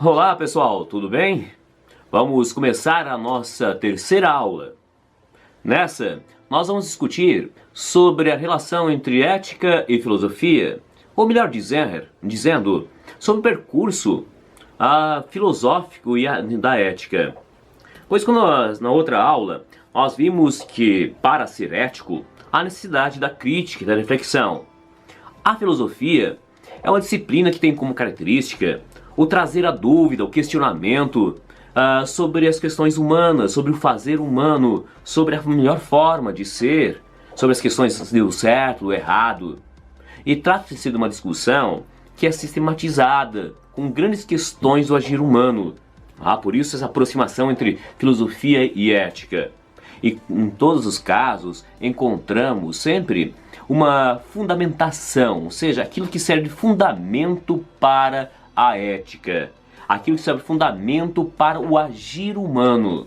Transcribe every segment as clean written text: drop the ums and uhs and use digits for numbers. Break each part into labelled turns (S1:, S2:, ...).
S1: Olá pessoal, tudo bem? Vamos começar a nossa terceira aula. Nessa, nós vamos discutir sobre a relação entre ética e filosofia, ou melhor dizendo, sobre o percurso filosófico da ética. Pois na outra aula, nós vimos que, para ser ético, há necessidade da crítica e da reflexão. A filosofia é uma disciplina que tem como característica o trazer a dúvida, o questionamento sobre as questões humanas, sobre o fazer humano, sobre a melhor forma de ser, sobre as questões do certo, do errado. E trata-se de uma discussão que é sistematizada, com grandes questões do agir humano. Por isso essa aproximação entre filosofia e ética. E em todos os casos encontramos sempre uma fundamentação, ou seja, aquilo que serve de fundamento para a ética, aquilo que serve de fundamento para o agir humano.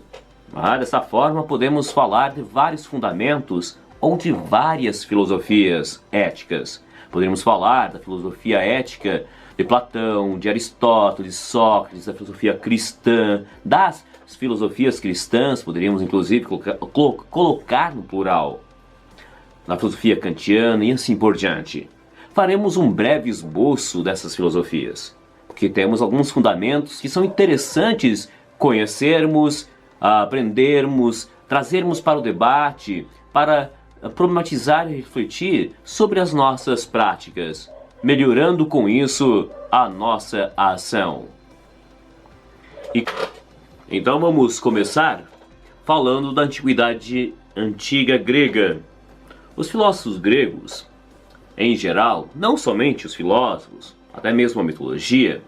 S1: Dessa forma podemos falar de vários fundamentos ou de várias filosofias éticas. Poderíamos falar da filosofia ética de Platão, de Aristóteles, de Sócrates, da filosofia cristã, das filosofias cristãs, poderíamos inclusive colocar no plural, na filosofia kantiana e assim por diante. Faremos um breve esboço dessas filosofias, porque temos alguns fundamentos que são interessantes conhecermos, aprendermos, trazermos para o debate, para problematizar e refletir sobre as nossas práticas, melhorando com isso a nossa ação. Então vamos começar falando da antiguidade antiga grega. Os filósofos gregos, em geral, não somente os filósofos, até mesmo a mitologia,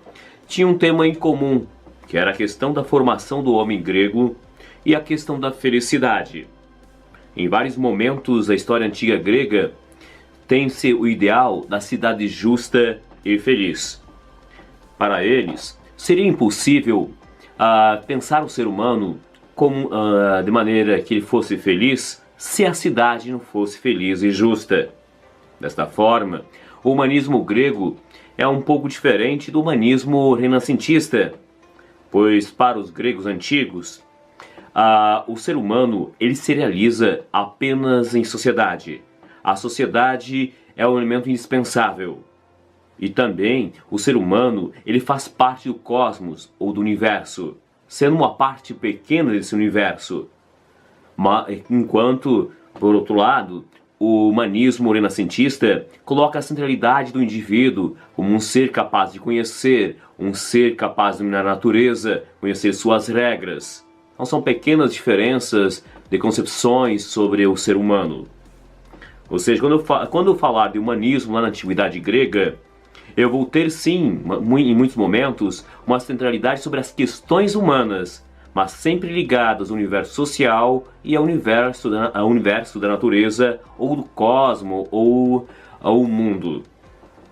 S1: tinham um tema em comum, que era a questão da formação do homem grego e a questão da felicidade. Em vários momentos da história antiga grega, tem-se o ideal da cidade justa e feliz. Para eles, seria impossível pensar o ser humano de maneira que ele fosse feliz se a cidade não fosse feliz e justa. Desta forma, o humanismo grego é um pouco diferente do humanismo renascentista, pois para os gregos antigos, o ser humano ele se realiza apenas em sociedade. A sociedade é um elemento indispensável. E também o ser humano ele faz parte do cosmos ou do universo, sendo uma parte pequena desse universo. Enquanto, por outro lado, o humanismo renascentista coloca a centralidade do indivíduo como um ser capaz de conhecer, um ser capaz de dominar a natureza, conhecer suas regras. Então são pequenas diferenças de concepções sobre o ser humano. Ou seja, quando eu falar de humanismo lá na antiguidade grega, eu vou ter sim, em muitos momentos, uma centralidade sobre as questões humanas, mas sempre ligadas ao universo social e ao universo da natureza, ou do cosmos, ou ao mundo.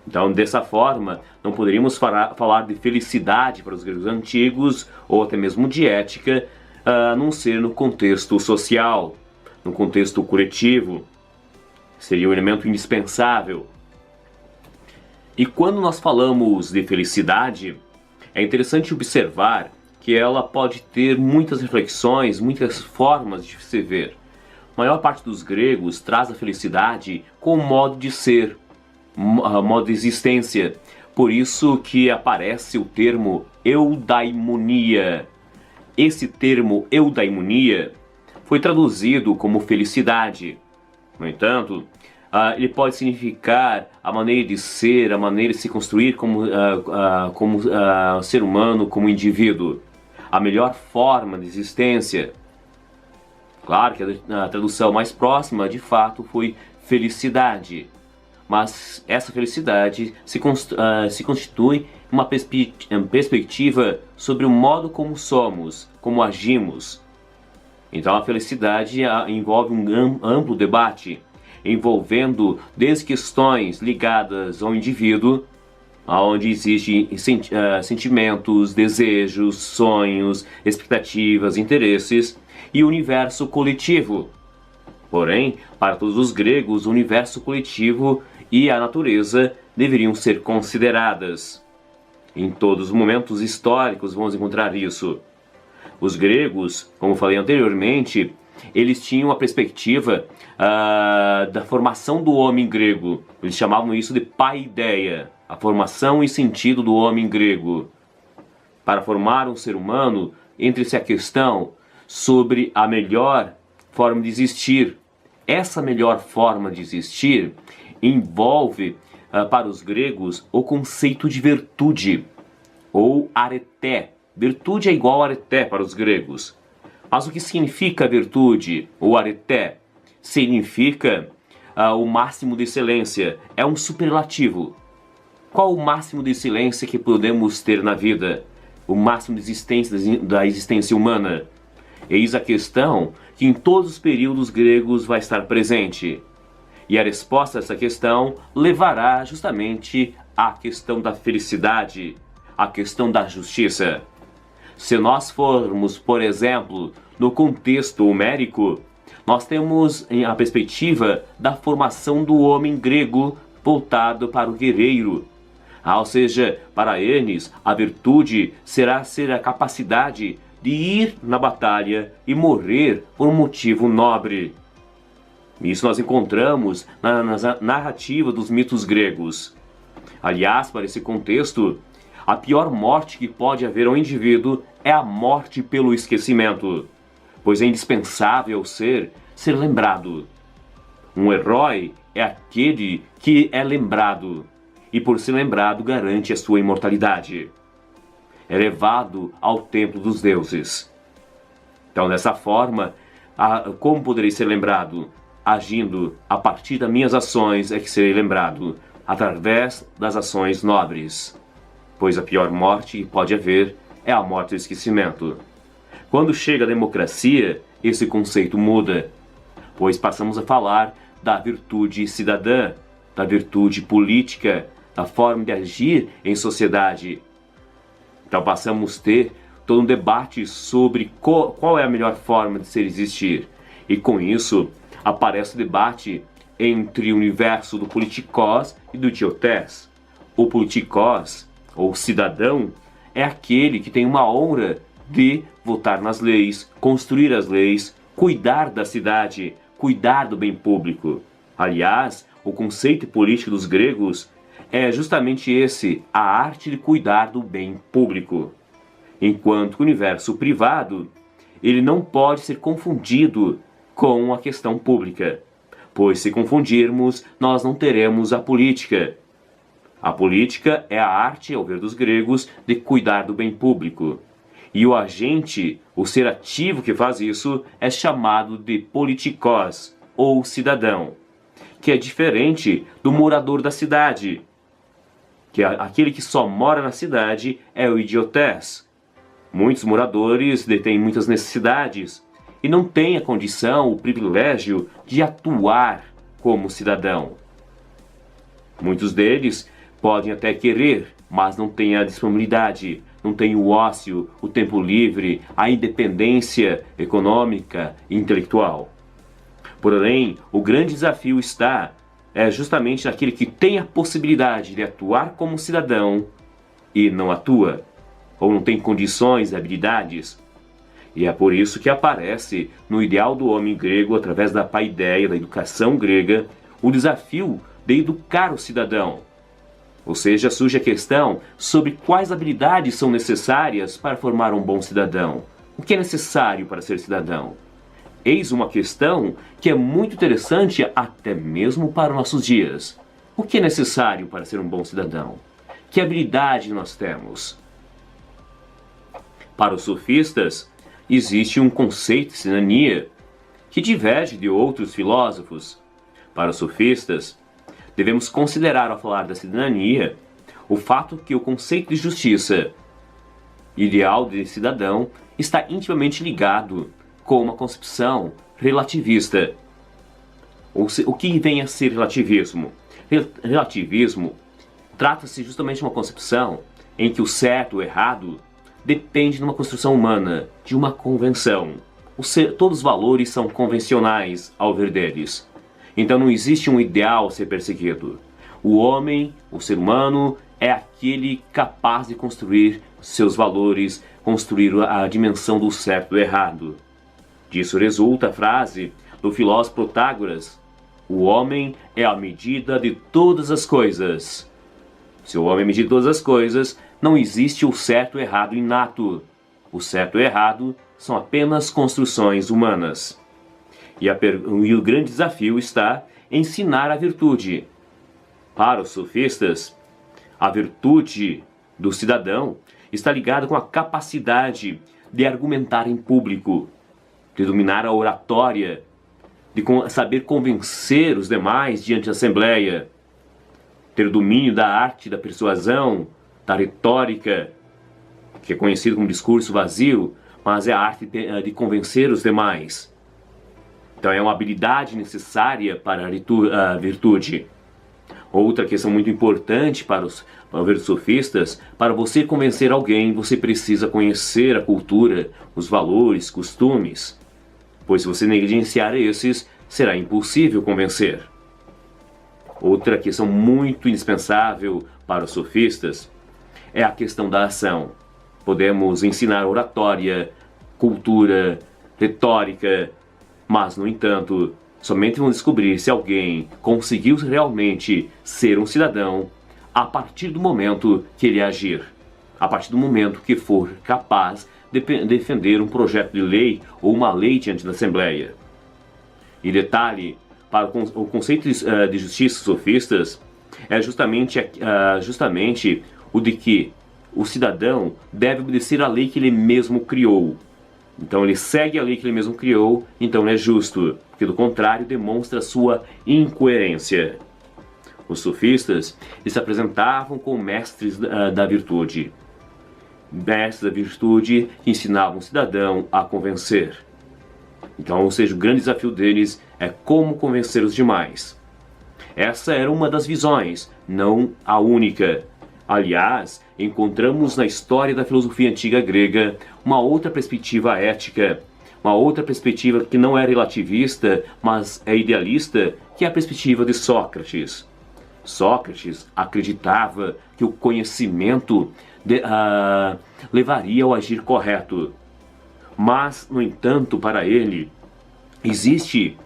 S1: Então, dessa forma, não poderíamos falar de felicidade para os gregos antigos, ou até mesmo de ética, a não ser no contexto social, no contexto coletivo. Seria um elemento indispensável. E quando nós falamos de felicidade, é interessante observar que ela pode ter muitas reflexões, muitas formas de se ver. A maior parte dos gregos traz a felicidade como modo de ser, modo de existência. Por isso que aparece o termo eudaimonia. Esse termo eudaimonia foi traduzido como felicidade. No entanto, ele pode significar a maneira de ser, a maneira de se construir como ser humano, como indivíduo. A melhor forma de existência. Claro que a tradução mais próxima, de fato, foi felicidade. Mas essa felicidade se constitui uma perspectiva sobre o modo como somos, como agimos. Então a felicidade envolve um amplo debate, envolvendo desde questões ligadas ao indivíduo, onde existem sentimentos, desejos, sonhos, expectativas, interesses e o universo coletivo. Porém, para todos os gregos, o universo coletivo e a natureza deveriam ser consideradas. Em todos os momentos históricos vamos encontrar isso. Os gregos, como falei anteriormente, eles tinham a perspectiva da formação do homem grego. Eles chamavam isso de paideia, a formação e sentido do homem grego. Para formar um ser humano, entre-se a questão sobre a melhor forma de existir. Essa melhor forma de existir envolve, para os gregos, o conceito de virtude, ou areté. Virtude é igual a areté para os gregos. Mas o que significa virtude, ou areté? Significa o máximo de excelência, é um superlativo. Qual o máximo de excelência que podemos ter na vida? O máximo de existência da existência humana? Eis a questão que em todos os períodos gregos vai estar presente. E a resposta a essa questão levará justamente à questão da felicidade, à questão da justiça. Se nós formos, por exemplo, no contexto homérico, nós temos a perspectiva da formação do homem grego voltado para o guerreiro. Ou seja, para eles, a virtude será ser a capacidade de ir na batalha e morrer por um motivo nobre. Isso nós encontramos na narrativa dos mitos gregos. Aliás, para esse contexto, a pior morte que pode haver ao indivíduo é a morte pelo esquecimento, pois é indispensável ser lembrado. Um herói é aquele que é lembrado, e por ser lembrado garante a sua imortalidade. É levado ao templo dos deuses. Então, dessa forma, como poderei ser lembrado? Agindo a partir das minhas ações é que serei lembrado, através das ações nobres. Pois a pior morte que pode haver é a morte do esquecimento. Quando chega a democracia, esse conceito muda, pois passamos a falar da virtude cidadã, da virtude política, da forma de agir em sociedade. Então passamos a ter todo um debate sobre qual é a melhor forma de ser existir. E com isso aparece o debate entre o universo do politikos e do idiotés. O politikos, ou cidadão, é aquele que tem uma honra de votar nas leis, construir as leis, cuidar da cidade, cuidar do bem público. Aliás, o conceito político dos gregos é justamente esse, a arte de cuidar do bem público. Enquanto o universo privado, ele não pode ser confundido com a questão pública, pois se confundirmos, nós não teremos a política. A política é a arte, ao ver dos gregos, de cuidar do bem público. E o agente, o ser ativo que faz isso, é chamado de politikos, ou cidadão, que é diferente do morador da cidade, que é aquele que só mora na cidade é o idiotés. Muitos moradores detêm muitas necessidades e não têm a condição, o privilégio de atuar como cidadão. Muitos deles podem até querer, mas não têm a disponibilidade, não têm o ócio, o tempo livre, a independência econômica e intelectual. Porém, o grande desafio está justamente naquele que tem a possibilidade de atuar como cidadão e não atua, ou não tem condições e habilidades. E é por isso que aparece no ideal do homem grego, através da paideia, da educação grega, o desafio de educar o cidadão. Ou seja, surge a questão sobre quais habilidades são necessárias para formar um bom cidadão. O que é necessário para ser cidadão? Eis uma questão que é muito interessante até mesmo para os nossos dias. O que é necessário para ser um bom cidadão? Que habilidade nós temos? Para os sofistas, existe um conceito de cidadania que diverge de outros filósofos. Para os sofistas, devemos considerar ao falar da cidadania o fato que o conceito de justiça, ideal de cidadão, está intimamente ligado com uma concepção relativista. O que vem a ser relativismo? Relativismo Trata-se justamente de uma concepção em que o certo ou errado depende de uma construção humana, de uma convenção. Todos os valores são convencionais ao ver deles. Então não existe um ideal a ser perseguido. O homem, o ser humano, é aquele capaz de construir seus valores, construir a dimensão do certo e do errado. Disso resulta a frase do filósofo Protágoras: o homem é a medida de todas as coisas. Se o homem é a medida de todas as coisas, não existe o certo e o errado inato. O certo e o errado são apenas construções humanas. E o grande desafio está em ensinar a virtude. Para os sofistas, a virtude do cidadão está ligada com a capacidade de argumentar em público, de dominar a oratória, de saber convencer os demais diante da assembleia, ter domínio da arte da persuasão, da retórica, que é conhecido como discurso vazio, mas é a arte de convencer os demais. Então é uma habilidade necessária para a virtude. Outra questão muito importante para os sofistas: para você convencer alguém, você precisa conhecer a cultura, os valores, costumes, pois se você negligenciar esses, será impossível convencer. Outra questão muito indispensável para os sofistas é a questão da ação. Podemos ensinar oratória, cultura, retórica, mas, no entanto, somente vão descobrir se alguém conseguiu realmente ser um cidadão a partir do momento que ele agir, a partir do momento que for capaz de defender um projeto de lei ou uma lei diante da Assembleia. E detalhe, para o conceito de justiça sofistas é justamente o de que o cidadão deve obedecer à lei que ele mesmo criou. Então ele segue a lei que ele mesmo criou, então ele é justo, porque do contrário demonstra sua incoerência. Os sofistas se apresentavam como mestres da virtude. Mestres da virtude que ensinavam o cidadão a convencer. Então, ou seja, o grande desafio deles é como convencer os demais. Essa era uma das visões, não a única. Aliás, encontramos na história da filosofia antiga grega uma outra perspectiva ética, uma outra perspectiva que não é relativista, mas é idealista, que é a perspectiva de Sócrates. Sócrates acreditava que o conhecimento levaria ao agir correto. Mas, no entanto, para ele, existe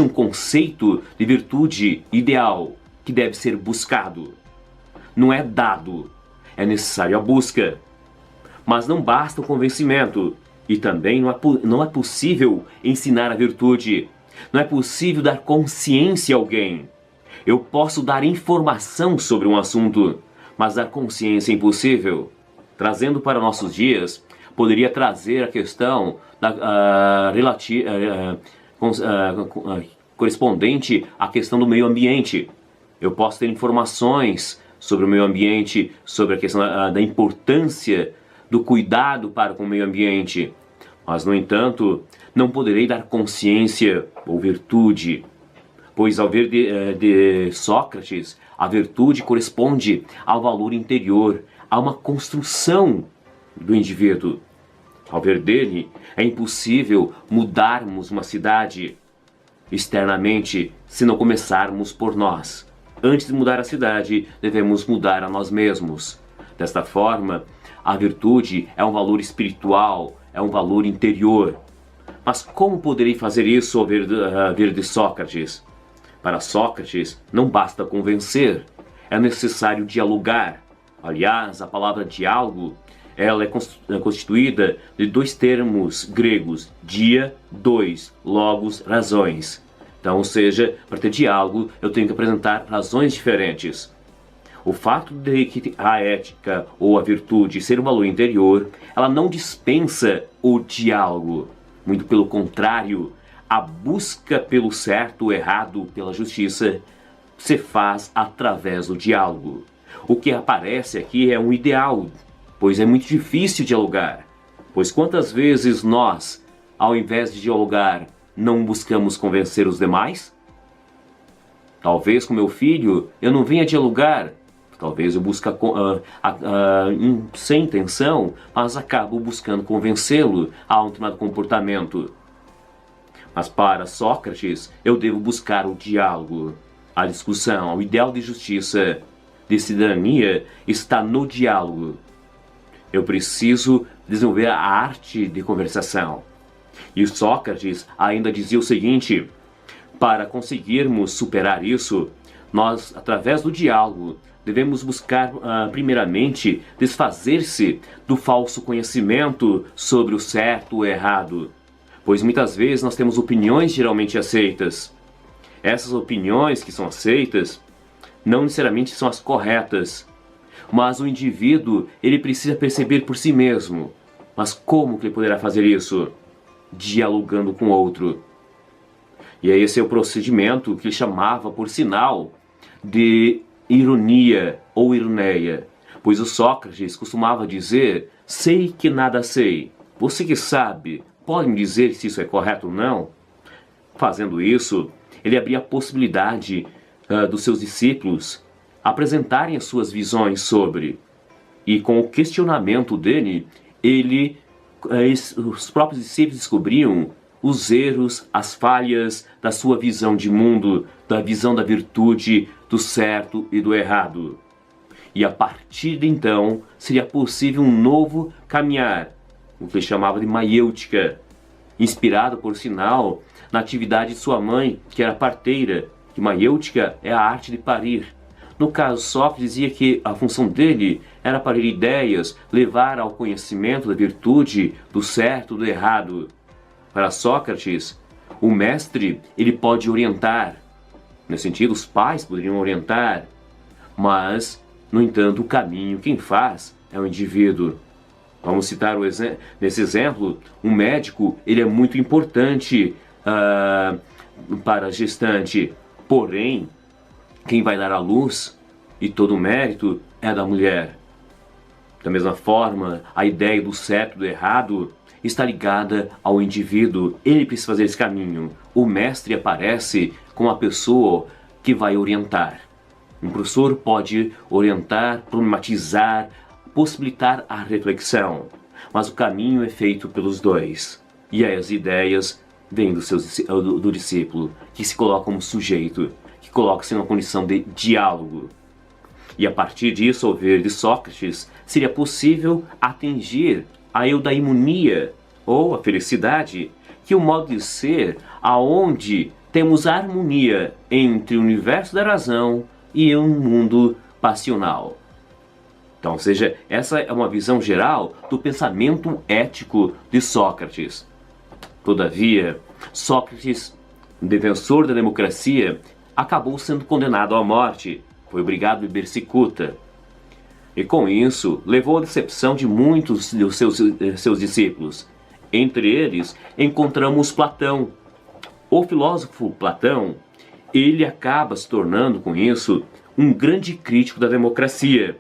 S1: um conceito de virtude ideal que deve ser buscado. Não é dado, é necessário a busca. Mas não basta o convencimento, e também não é possível ensinar a virtude. Não é possível dar consciência a alguém. Eu posso dar informação sobre um assunto, mas dar consciência é impossível. Trazendo para nossos dias, poderia trazer a questão correspondente à questão do meio ambiente. Eu posso ter informações sobre o meio ambiente, sobre a questão da importância do cuidado para com o meio ambiente. Mas, no entanto, não poderei dar consciência ou virtude, pois ao ver de Sócrates, a virtude corresponde ao valor interior, a uma construção do indivíduo. Ao ver dele, é impossível mudarmos uma cidade externamente se não começarmos por nós. Antes de mudar a cidade, devemos mudar a nós mesmos. Desta forma, a virtude é um valor espiritual, é um valor interior. Mas como poderei fazer isso ao ver de Sócrates? Para Sócrates, não basta convencer, é necessário dialogar. Aliás, a palavra diálogo, ela é constituída de dois termos gregos, dia, dois, logos, razões. Então, ou seja, para ter diálogo, eu tenho que apresentar razões diferentes. O fato de que a ética ou a virtude ser um valor interior, ela não dispensa o diálogo. Muito pelo contrário, a busca pelo certo ou errado, pela justiça, se faz através do diálogo. O que aparece aqui é um ideal, pois é muito difícil dialogar. Pois quantas vezes nós, ao invés de dialogar, não buscamos convencer os demais? Talvez com meu filho eu não venha dialogar. Talvez eu busque sem intenção, mas acabo buscando convencê-lo a um determinado comportamento. Mas para Sócrates, eu devo buscar o diálogo, a discussão. O ideal de justiça, de cidadania, está no diálogo. Eu preciso desenvolver a arte de conversação. E Sócrates ainda dizia o seguinte: para conseguirmos superar isso, nós, através do diálogo, devemos buscar, primeiramente, desfazer-se do falso conhecimento sobre o certo ou errado. Pois muitas vezes nós temos opiniões geralmente aceitas. Essas opiniões que são aceitas não necessariamente são as corretas. Mas o indivíduo, ele precisa perceber por si mesmo. Mas como que ele poderá fazer isso? Dialogando com o outro. E esse é o procedimento que ele chamava, por sinal, de ironia ou ironeia. Pois o Sócrates costumava dizer: sei que nada sei. Você que sabe, pode me dizer se isso é correto ou não? Fazendo isso, ele abria a possibilidade dos seus discípulos apresentarem as suas visões sobre. E com o questionamento dele, os próprios discípulos descobriam os erros, as falhas da sua visão de mundo, da visão da virtude, do certo e do errado. E a partir de então, seria possível um novo caminhar, o que ele chamava de maiêutica, inspirado, por sinal, na atividade de sua mãe, que era parteira, que maiêutica é a arte de parir. No caso, Sócrates dizia que a função dele era parir ideias, levar ao conhecimento da virtude, do certo e do errado. Para Sócrates, o mestre, ele pode orientar. Nesse sentido, os pais poderiam orientar. Mas, no entanto, o caminho, quem faz, é o indivíduo. Vamos citar nesse exemplo, um médico, ele é muito importante para a gestante. Porém, quem vai dar à luz, e todo o mérito, é da mulher. Da mesma forma, a ideia do certo e do errado está ligada ao indivíduo. Ele precisa fazer esse caminho. O mestre aparece como a pessoa que vai orientar. Um professor pode orientar, problematizar, possibilitar a reflexão. Mas o caminho é feito pelos dois. E aí as ideias vêm do discípulo, que se coloca como sujeito, que coloca-se numa condição de diálogo. E a partir disso, ao ver de Sócrates, seria possível atingir a eudaimonia, ou a felicidade, que é o modo de ser aonde temos harmonia entre o universo da razão e um mundo passional. Então, ou seja, essa é uma visão geral do pensamento ético de Sócrates. Todavia, Sócrates, defensor da democracia, acabou sendo condenado à morte. Foi obrigado a beber cicuta. E com isso, levou à decepção de muitos de seus discípulos. Entre eles, encontramos Platão. O filósofo Platão, ele acaba se tornando, com isso, um grande crítico da democracia.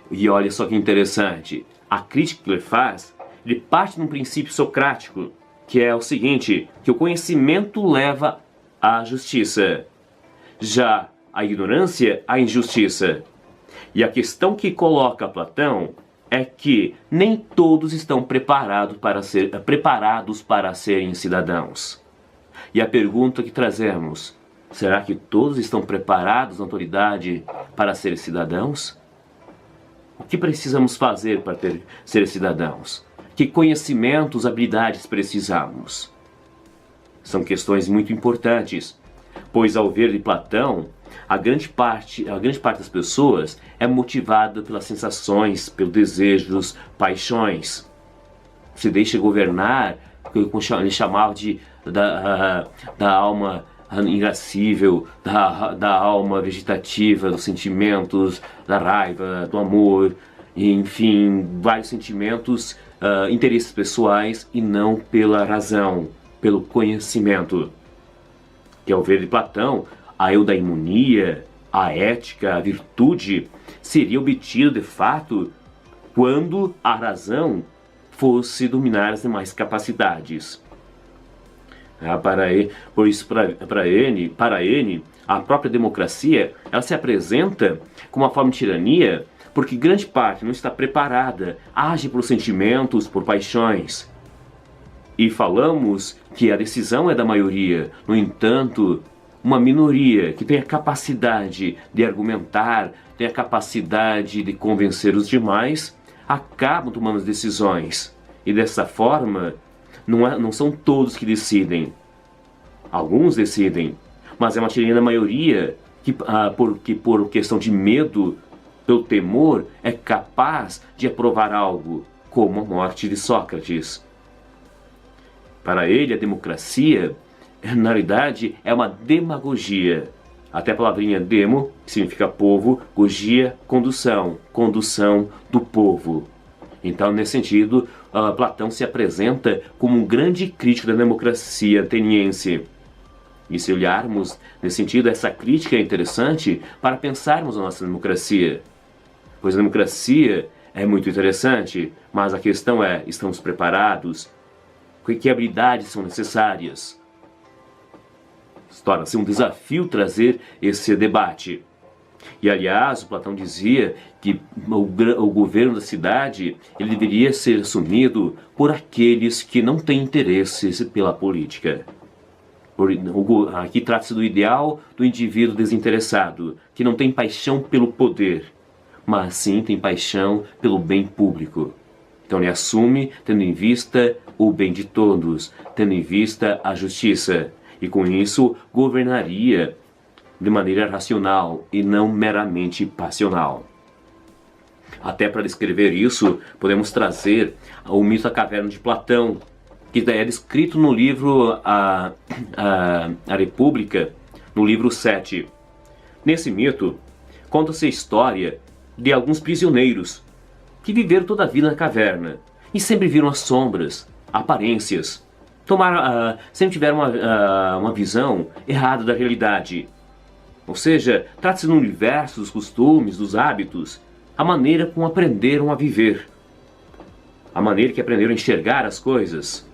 S1: E olha só que interessante, a crítica que ele faz, ele parte de um princípio socrático, que é o seguinte, que o conhecimento leva à justiça. Já a ignorância, à injustiça. E a questão que coloca Platão é que nem todos estão preparados para serem cidadãos. E a pergunta que trazemos, será que todos estão preparados na autoridade para serem cidadãos? O que precisamos fazer para ser cidadãos? Que conhecimentos, habilidades precisamos? São questões muito importantes, pois ao ver de Platão, a grande parte das pessoas é motivada pelas sensações, pelos desejos, paixões. Se deixa governar, ele chamava da alma irascível, da alma vegetativa, dos sentimentos, da raiva, do amor, enfim, vários sentimentos, interesses pessoais e não pela razão, pelo conhecimento. Que ao ver de Platão, a eudaimonia, a ética, a virtude seria obtida de fato quando a razão fosse dominar as demais capacidades. Para ele, a própria democracia, ela se apresenta como uma forma de tirania porque grande parte não está preparada, age por sentimentos, por paixões. E falamos que a decisão é da maioria, no entanto, uma minoria que tem a capacidade de argumentar, tem a capacidade de convencer os demais, acabam tomando as decisões. E dessa forma, não são todos que decidem. Alguns decidem, mas é uma tirania da maioria que por questão de medo, pelo temor, é capaz de aprovar algo, como a morte de Sócrates. Para ele, a democracia, na realidade, é uma demagogia. Até a palavrinha demo, que significa povo, gogia, condução, condução do povo. Então, nesse sentido, Platão se apresenta como um grande crítico da democracia ateniense. E se olharmos nesse sentido, essa crítica é interessante para pensarmos na nossa democracia. Pois a democracia é muito interessante, mas a questão é, estamos preparados? Que habilidades são necessárias? Torna-se um desafio trazer esse debate. E, aliás, o Platão dizia que o governo da cidade ele deveria ser assumido por aqueles que não têm interesses pela política. Aqui trata-se do ideal do indivíduo desinteressado, que não tem paixão pelo poder, mas sim tem paixão pelo bem público. Então ele assume tendo em vista o bem de todos, tendo em vista a justiça, e com isso governaria de maneira racional e não meramente passional. Até para descrever isso, podemos trazer o mito da caverna de Platão, que é descrito no livro a República, no livro 7. Nesse mito, conta-se a história de alguns prisioneiros que viveram toda a vida na caverna e sempre viram as sombras, aparências. Sempre tiveram uma visão errada da realidade. Ou seja, trata-se do universo, dos costumes, dos hábitos, a maneira como aprenderam a viver, a maneira que aprenderam a enxergar as coisas.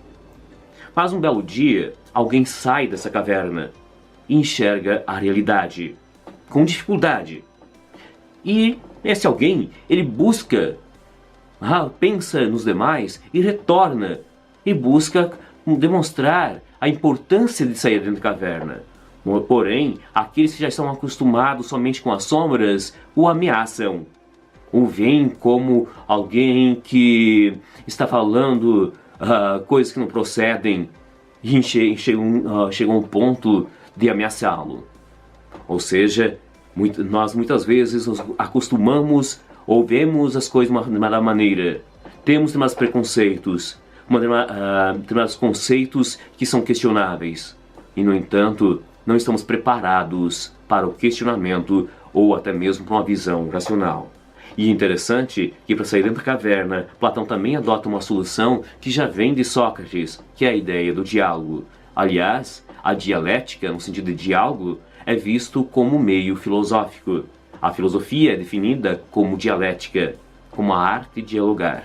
S1: Mas um belo dia, alguém sai dessa caverna e enxerga a realidade, com dificuldade. E esse alguém, ele busca, pensa nos demais e retorna, e busca demonstrar a importância de sair dentro da caverna. Porém, aqueles que já estão acostumados somente com as sombras o ameaçam. O veem como alguém que está falando coisas que não procedem e chegam a um ponto de ameaçá-lo. Ou seja, nós muitas vezes nos acostumamos ou vemos as coisas de uma maneira. Temos determinados preconceitos, determinados conceitos que são questionáveis. E, no entanto, não estamos preparados para o questionamento ou até mesmo para uma visão racional. E é interessante que para sair dentro da caverna, Platão também adota uma solução que já vem de Sócrates, que é a ideia do diálogo. Aliás, a dialética, no sentido de diálogo, é visto como meio filosófico. A filosofia é definida como dialética, como a arte de dialogar.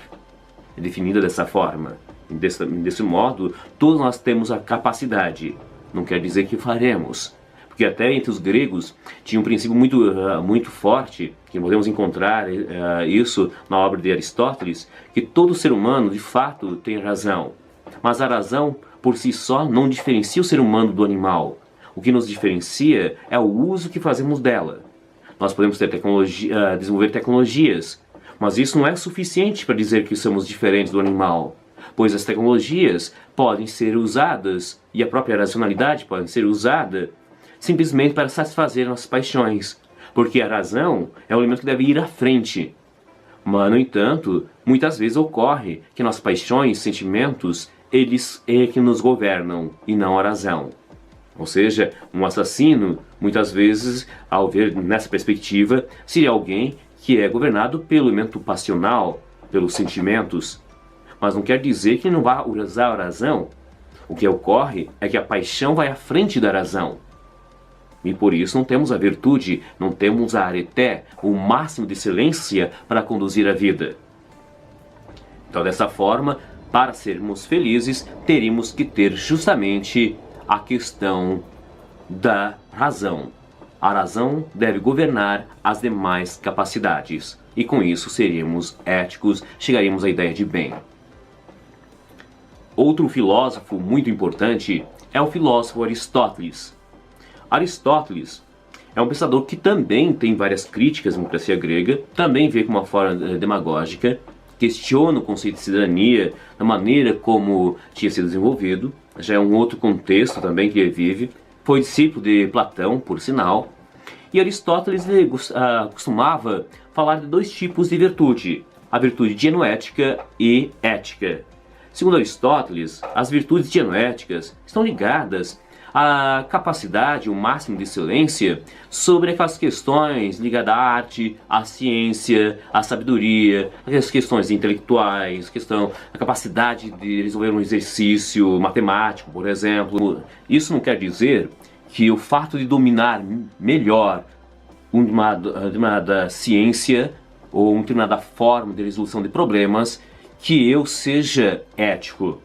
S1: É definida dessa forma. Desse modo, todos nós temos a capacidade. Não quer dizer que faremos. Porque até entre os gregos tinha um princípio muito forte, que podemos encontrar isso na obra de Aristóteles, que todo ser humano, de fato, tem razão. Mas a razão, por si só, não diferencia o ser humano do animal. O que nos diferencia é o uso que fazemos dela. Nós podemos desenvolver tecnologias, mas isso não é suficiente para dizer que somos diferentes do animal, pois as tecnologias podem ser usadas, e a própria racionalidade pode ser usada, simplesmente para satisfazer nossas paixões, porque a razão é o elemento que deve ir à frente. Mas, no entanto, muitas vezes ocorre que nossas paixões, sentimentos, eles é que nos governam e não a razão. Ou seja, um assassino, muitas vezes, ao ver nessa perspectiva, seria alguém que é governado pelo elemento passional, pelos sentimentos. Mas não quer dizer que não vá usar a razão. O que ocorre é que a paixão vai à frente da razão. E por isso não temos a virtude, não temos a areté, o máximo de excelência para conduzir a vida. Então, dessa forma, para sermos felizes, teríamos que ter justamente a questão da razão. A razão deve governar as demais capacidades, e com isso seríamos éticos, chegaríamos à ideia de bem. Outro filósofo muito importante é o filósofo Aristóteles. Aristóteles é um pensador que também tem várias críticas à democracia grega, também vê com uma forma demagógica, questiona o conceito de cidadania, da maneira como tinha sido desenvolvido, já é um outro contexto também que ele vive. Foi discípulo de Platão, por sinal, e Aristóteles costumava falar de dois tipos de virtude, a virtude dianoética e ética. Segundo Aristóteles, as virtudes dianoéticas estão ligadas à capacidade, o máximo de excelência sobre aquelas questões ligadas à arte, à ciência, à sabedoria, as questões intelectuais, a capacidade de resolver um exercício matemático, por exemplo. Isso não quer dizer que o fato de dominar melhor uma determinada ciência ou uma determinada forma de resolução de problemas, que eu seja ético.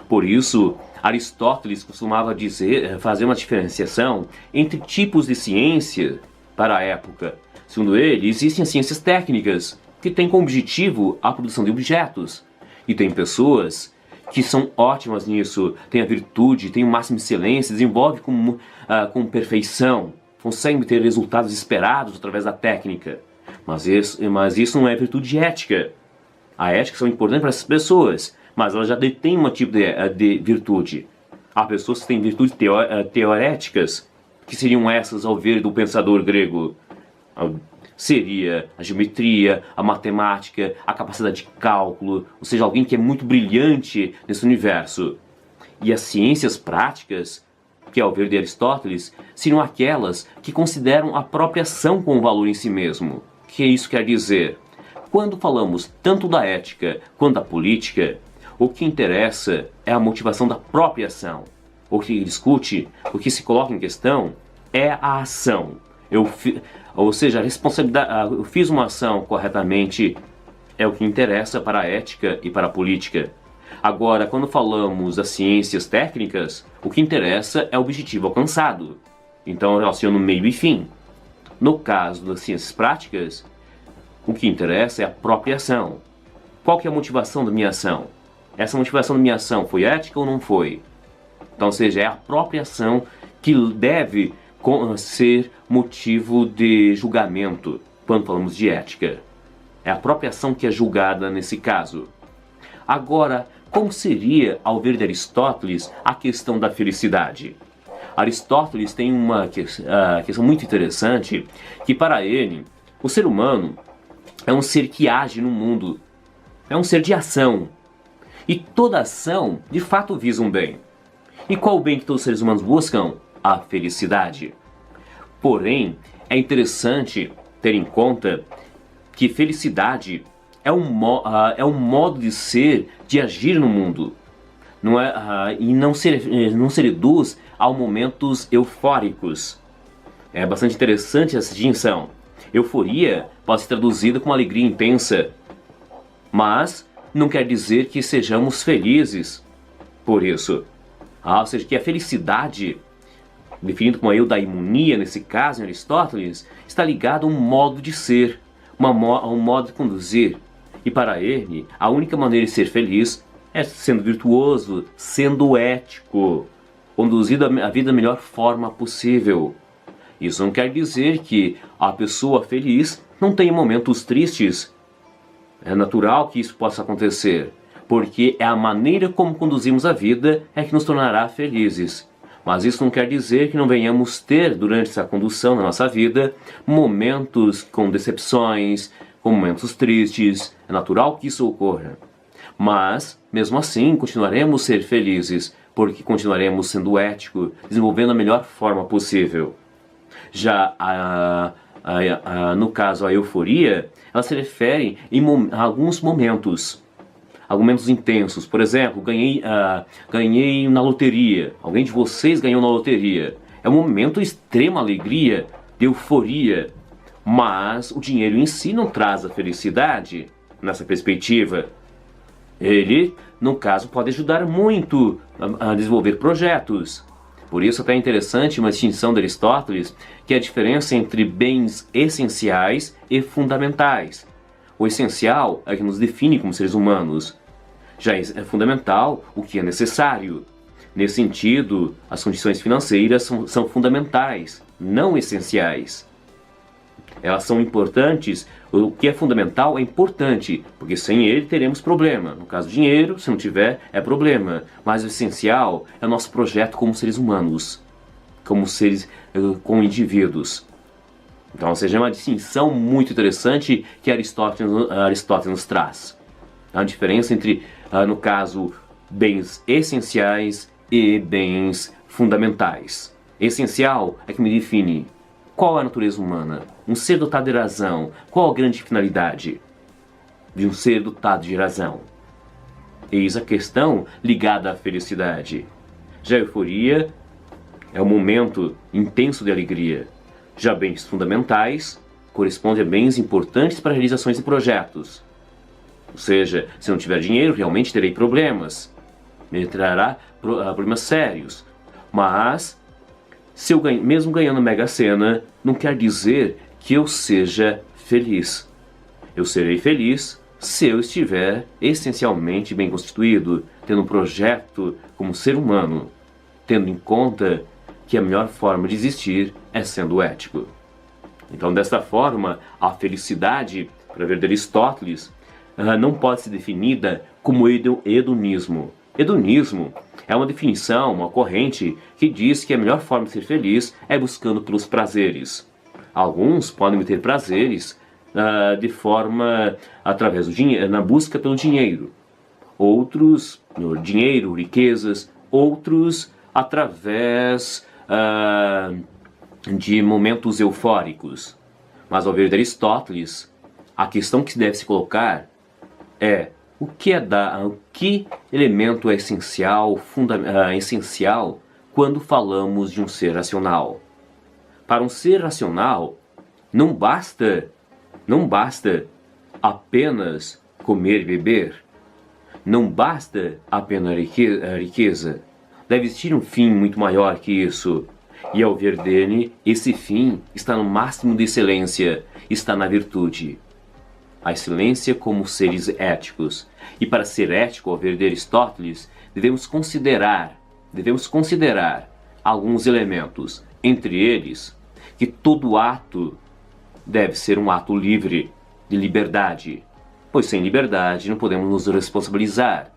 S1: Por isso, Aristóteles costumava fazer uma diferenciação entre tipos de ciência para a época. Segundo ele, existem as ciências técnicas, que têm como objetivo a produção de objetos. E tem pessoas que são ótimas nisso, têm a virtude, têm o máximo de excelência, desenvolvem com perfeição, conseguem ter resultados esperados através da técnica. Mas isso não é virtude ética. A ética são importantes para essas pessoas, mas elas já detêm um tipo de virtude. Há pessoas que têm virtudes teoréticas, que seriam essas ao ver do pensador grego. Seria a geometria, a matemática, a capacidade de cálculo, ou seja, alguém que é muito brilhante nesse universo. E as ciências práticas, que ao ver de Aristóteles, seriam aquelas que consideram a própria ação como valor em si mesmo. O que isso quer dizer? Quando falamos tanto da ética quanto da política, o que interessa é a motivação da própria ação. O que discute, o que se coloca em questão é a ação. Ou seja, a responsabilidade, eu fiz uma ação corretamente, é o que interessa para a ética e para a política. Agora, quando falamos das ciências técnicas, o que interessa é o objetivo alcançado. Então, eu relaciono meio e fim. No caso das ciências práticas, o que interessa é a própria ação. Qual que é a motivação da minha ação? Essa motivação da minha ação foi ética ou não foi? Então, ou seja, é a própria ação que deve ser motivo de julgamento quando falamos de ética. É a própria ação que é julgada nesse caso. Agora, como seria, ao ver de Aristóteles, a questão da felicidade? Aristóteles tem uma questão muito interessante, que para ele, o ser humano é um ser que age no mundo, é um ser de ação. E toda ação, de fato, visa um bem. E qual o bem que todos os seres humanos buscam? A felicidade. Porém, é interessante ter em conta que felicidade é um modo de ser, de agir no mundo. E não se reduz a momentos eufóricos. É bastante interessante essa distinção. Euforia pode ser traduzida como alegria intensa, mas não quer dizer que sejamos felizes por isso. Ou seja, que a felicidade, definido como a eudaimonia nesse caso em Aristóteles, está ligado a um modo de ser, a um modo de conduzir. E para ele, a única maneira de ser feliz é sendo virtuoso, sendo ético, conduzindo a vida da melhor forma possível. Isso não quer dizer que a pessoa feliz não tenha momentos tristes. É natural que isso possa acontecer, porque é a maneira como conduzimos a vida é que nos tornará felizes. Mas isso não quer dizer que não venhamos ter, durante essa condução na nossa vida, momentos com decepções, com momentos tristes. É natural que isso ocorra. Mas, mesmo assim, continuaremos a ser felizes, porque continuaremos sendo éticos, desenvolvendo a melhor forma possível. Já no caso a euforia, ela se refere a alguns momentos intensos. Por exemplo, ganhei na loteria. Alguém de vocês ganhou na loteria. É um momento de extrema alegria, de euforia. Mas o dinheiro em si não traz a felicidade nessa perspectiva. Ele, no caso, pode ajudar muito a desenvolver projetos. Por isso até é interessante uma distinção de Aristóteles, que é a diferença entre bens essenciais e fundamentais. O essencial é o que nos define como seres humanos. Já é fundamental o que é necessário. Nesse sentido, as condições financeiras são fundamentais, não essenciais. Elas são importantes, o que é fundamental é importante, porque sem ele teremos problema. No caso do dinheiro, se não tiver, é problema. Mas o essencial é o nosso projeto como seres humanos, como seres, como indivíduos. Então, ou seja, é uma distinção muito interessante que Aristóteles nos traz. A diferença entre, no caso, bens essenciais e bens fundamentais. Essencial é que me define qual é a natureza humana, um ser dotado de razão. Qual a grande finalidade de um ser dotado de razão? Eis a questão ligada à felicidade. Já a euforia é um momento intenso de alegria. Já bens fundamentais correspondem a bens importantes para realizações de projetos. Ou seja, se não tiver dinheiro, realmente terei problemas. Me trará problemas sérios. Mas, se eu mesmo ganhando Mega Sena, não quer dizer que eu seja feliz. Eu serei feliz se eu estiver essencialmente bem constituído, tendo um projeto como ser humano, tendo em conta que a melhor forma de existir é sendo ético. Então, desta forma, a felicidade, para ver de Aristóteles, não pode ser definida como hedonismo. Hedonismo é uma definição, uma corrente que diz que a melhor forma de ser feliz é buscando pelos prazeres. Alguns podem ter prazeres de forma através do dinheiro, na busca pelo dinheiro. Outros, no dinheiro, riquezas. Outros através de momentos eufóricos. Mas ao ver de Aristóteles, a questão que deve se colocar é o que elemento é essencial quando falamos de um ser racional. Para um ser racional, não basta apenas comer e beber. Não basta apenas a riqueza. Deve existir um fim muito maior que isso. E ao ver dele, esse fim está no máximo de excelência, está na virtude. A excelência como seres éticos. E para ser ético, ao ver de Aristóteles, devemos considerar alguns elementos. Entre eles, que todo ato deve ser um ato livre, de liberdade. Pois sem liberdade não podemos nos responsabilizar.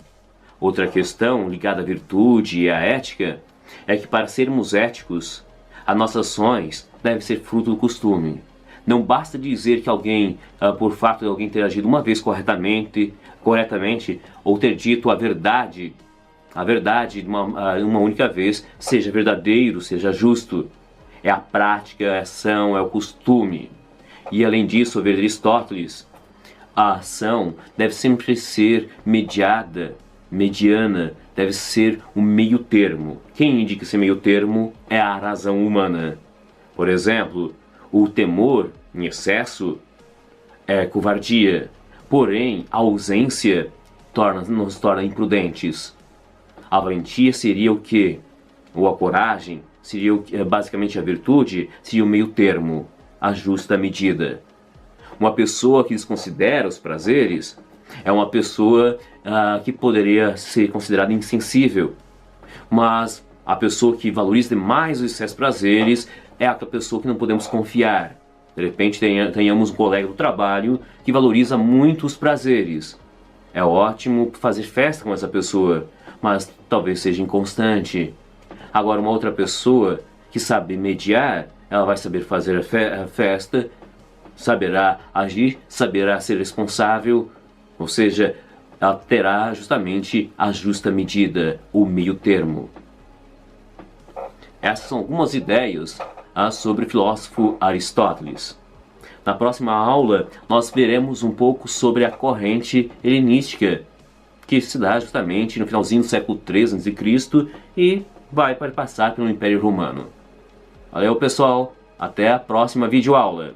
S1: Outra questão ligada à virtude e à ética é que para sermos éticos, as nossas ações devem ser fruto do costume. Não basta dizer que alguém, por fato de alguém ter agido uma vez corretamente, ou ter dito a verdade uma única vez, seja verdadeiro, seja justo. É a prática, é a ação, é o costume. E além disso, ao ver Aristóteles, a ação deve sempre ser mediana, deve ser um meio termo. Quem indica esse meio termo é a razão humana. Por exemplo, o temor em excesso é covardia, porém a ausência nos torna imprudentes. A valentia seria o quê? Ou a coragem seria basicamente a virtude, seria o meio termo, a justa medida. Uma pessoa que desconsidera os prazeres é uma pessoa que poderia ser considerada insensível, mas a pessoa que valoriza demais os excessos prazeres é aquela pessoa que não podemos confiar. De repente tenhamos um colega do trabalho que valoriza muito os prazeres. É ótimo fazer festa com essa pessoa, mas talvez seja inconstante. Agora uma outra pessoa que sabe mediar, ela vai saber fazer a festa, saberá agir, saberá ser responsável, ou seja, ela terá justamente a justa medida, o meio termo. Essas são algumas ideias sobre o filósofo Aristóteles. Na próxima aula, nós veremos um pouco sobre a corrente helenística, que se dá justamente no finalzinho do século III a.C. e vai passar pelo Império Romano. Valeu, pessoal! Até a próxima videoaula!